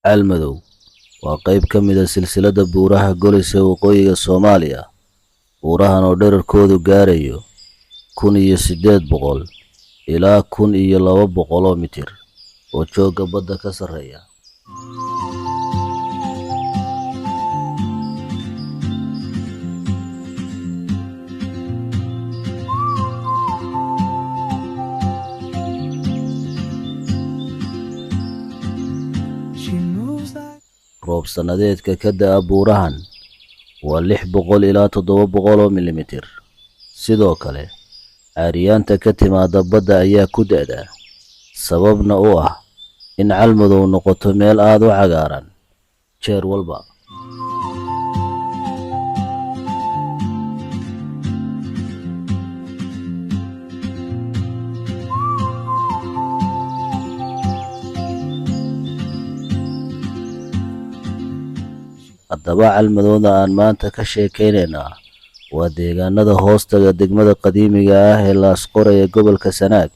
Almadow waa qayb ka mid ah silsiladda buuraha Golis ee waqooyiga Soomaaliya. Buurahan oo dhererkoodu gaarayo 1800 ilaa 1200 mitir oo jooga badda ka sarreeya. Roob sanadeedka ka da'a buurahan waa 600 ilaa 700 milimitir. Sidoo kale, caariyaanta ka timaada badda ayaa ku da'da, sababna u ah in Almadow noqoto meel aad u cagaaran jeer walba. Haddaba Almadowda aan maanta ka sheekeynaynaa waa deegaanada hoostaga degmada qadiimiga ah ee Laasqoray ee gobolka Sanaag.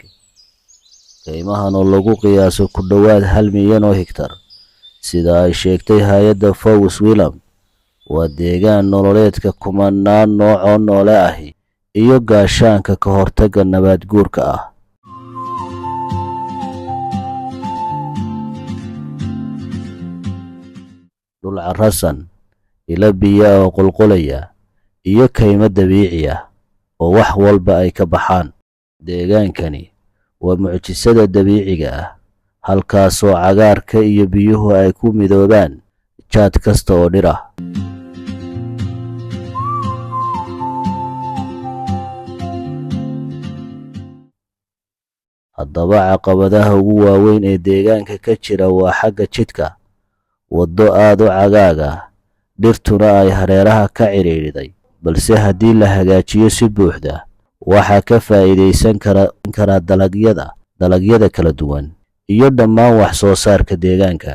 Qiimahan oo lagu qiyaaso ku dhowaad 1 milyan oo hektar, sida ay sheegtay hay'adda Fowes Wilam, waa deegaan nololeedka kumanaan nooc oo noole ahi iyo gaashaanka ka hortagga nabaad guurka ah. Dhul carrasan, ilo biyo oo qulqulaya, iyo kaymo dabiici ah oo wax walba ay ka baxaan. Deegaankani waa mucjisada dabiiciga ah, halkaasoo cagaarka iyo biyuhu ay ku midoobaan jaad kasta oo dhir ah. Haddaba caqabadaha ugu waaweyn ee deegaanka ka jira waa xagga jidka, waddo aad u cagaag ah, dhirtuna ay hareeraha ka cidhiidhiday, balse haddii la hagaajiyo si buuxda, waxaa ka faa'iidaysan kara dalagyada kala duwan iyo dhammaan wax soo saarka deegaanka.